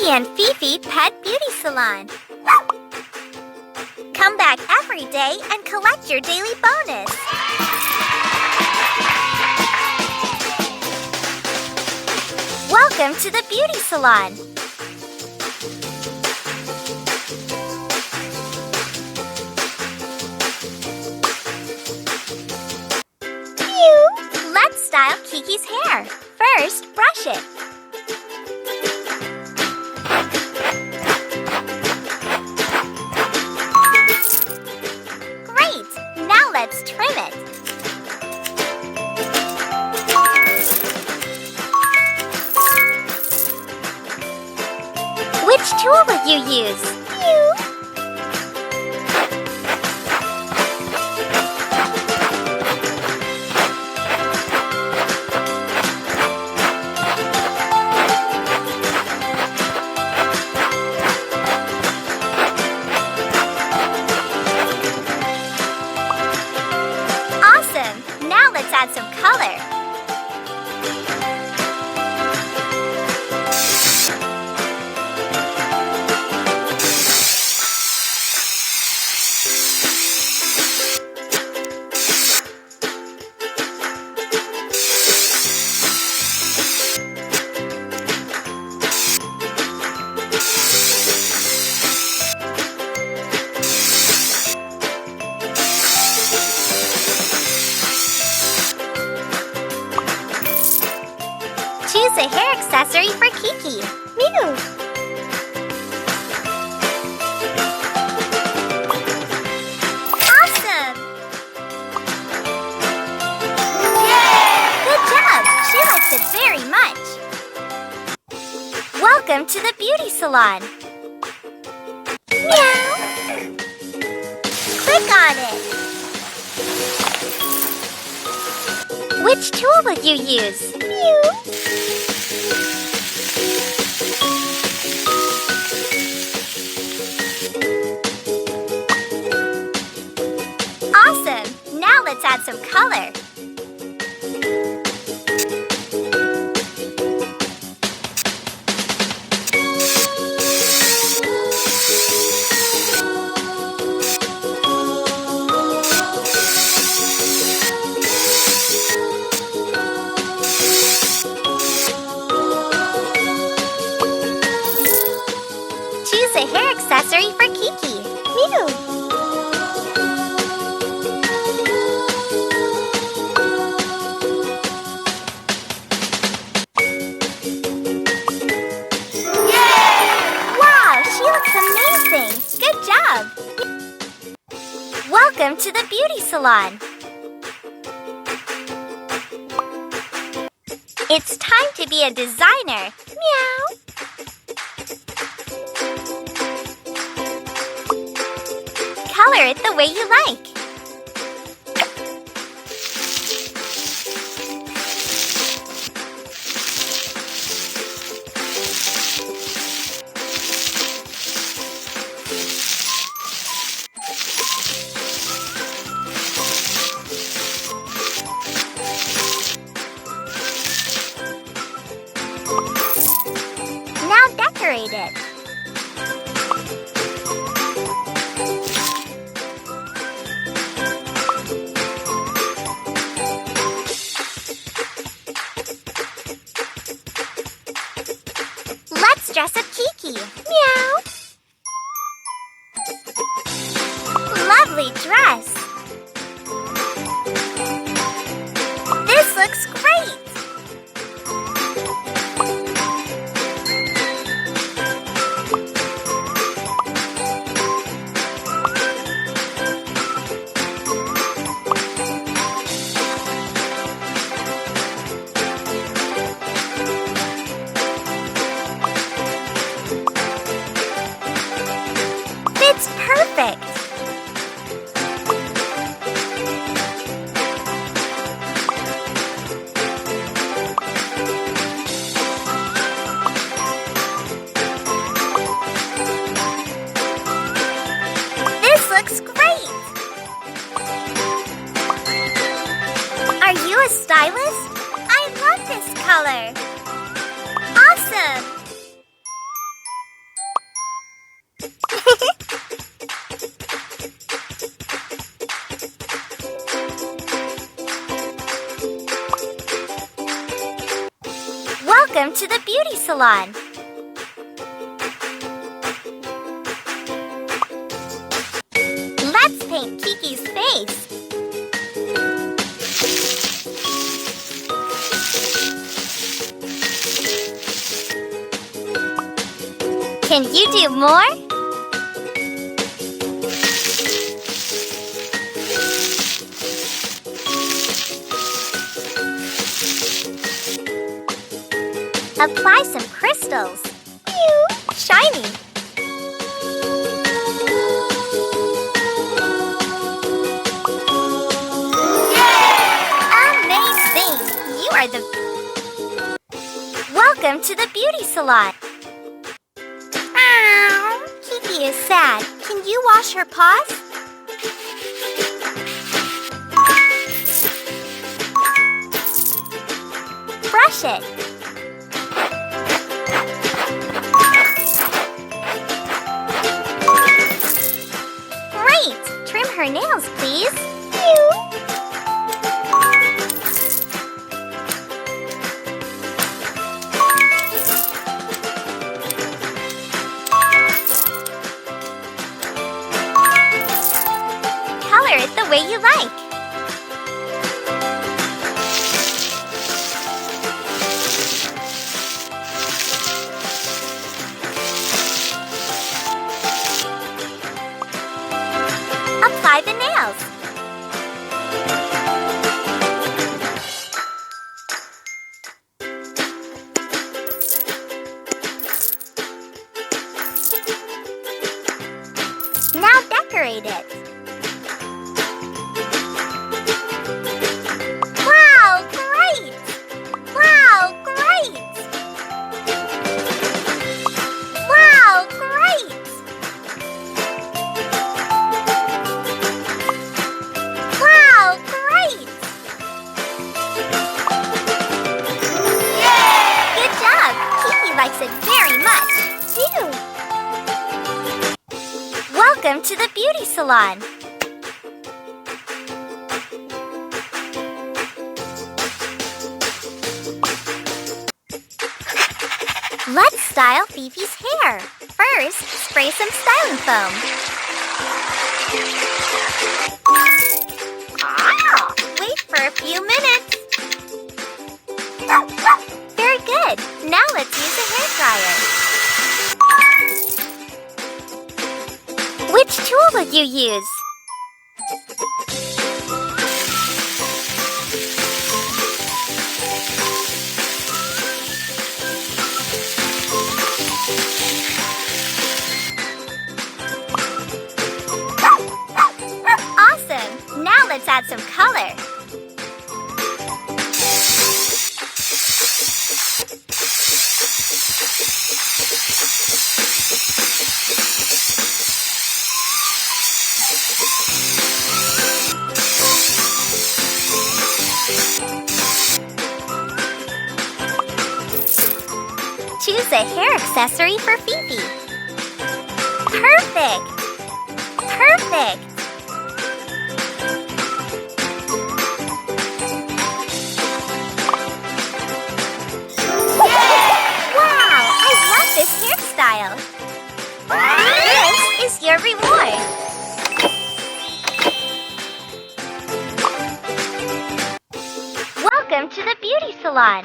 Kiki and Fifi Pet Beauty Salon. Come back every day and collect your daily bonus. Welcome to the beauty salon. Let's style Kiki's hair. First, brush it. Great! Now let's trim it. Which tool will you use? Awesome! Now let's add some color. Choose a hair accessory for Kiki. Mew! Awesome! Yay! Good job! She likes it very much. Welcome to the beauty salon. Meow! Click on it. Which tool will you use? Mew! Awesome! Now let's add some color. Choose a hair accessory for Kiki. Mew! Amazing! Good job! Welcome to the beauty salon. It's time to be a designer. Meow! Color it the way you like. Now decorate it. Let's dress up Kiki. Meow. Lovely dress. This looks great. It's perfect! This looks great! Are you a stylist? I love this color! Awesome! Welcome to the beauty salon. Let's paint Kiki's face. Can you do more? Apply some crystals. Ew, shiny. Amazing! You are the... Welcome to the beauty salon. Ow, Kiki is sad. Can you wash her paws? Brush it. Great! Trim her nails, please. Ew. Color it the way you like. Apply the nails. Now decorate it. Wow, great! Wow, great! Wow, great! Wow, great! Yay! Good job! Kiki likes it very much, too. Welcome to the beauty salon. Let's style Fifi's hair. First, spray some styling foam. Wait for a few minutes. Very good. Now let's use a hairdryer. Which tool will you use? Awesome! Now let's add some color. Choose a hair accessory for Fifi. Perfect! Perfect! Wow! I love this hairstyle! This is your reward! Welcome to the beauty salon!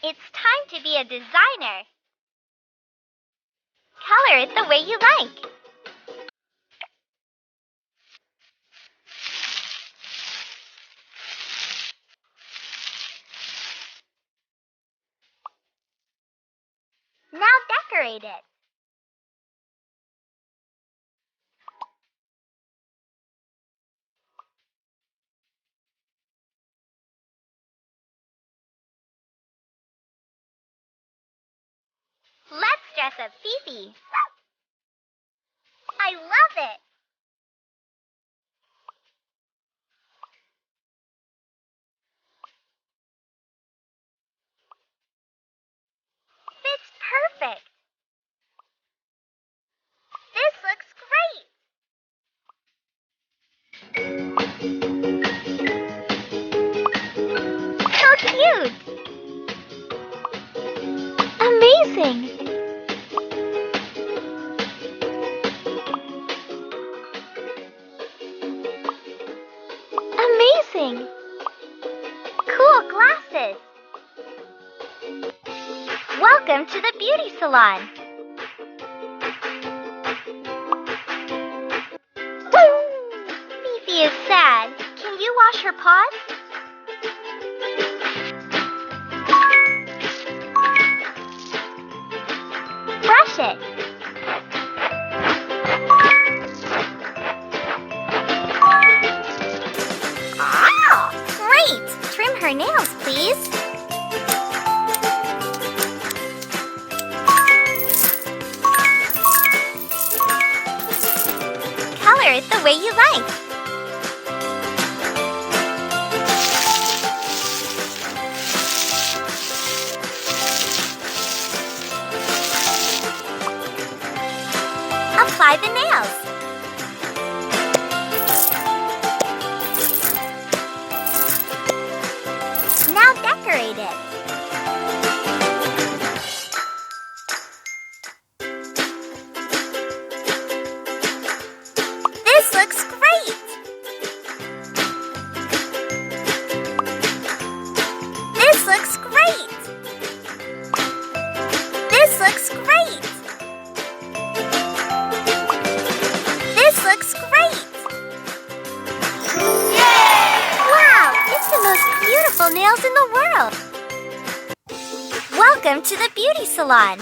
It's time to be a designer. Color it the way you like. Now decorate it. Let's dress up Fifi. I love it. Amazing! Amazing! Cool glasses! Welcome to the beauty salon! Fifi is sad. Can you wash her paws? Brush it. Ah, great! Trim her nails, please. Color it the way you like. Apply the nails. Now decorate it. This looks great! This looks great! This looks great! This looks great! Yay! Wow, it's the most beautiful nails in the world! Welcome to the beauty salon!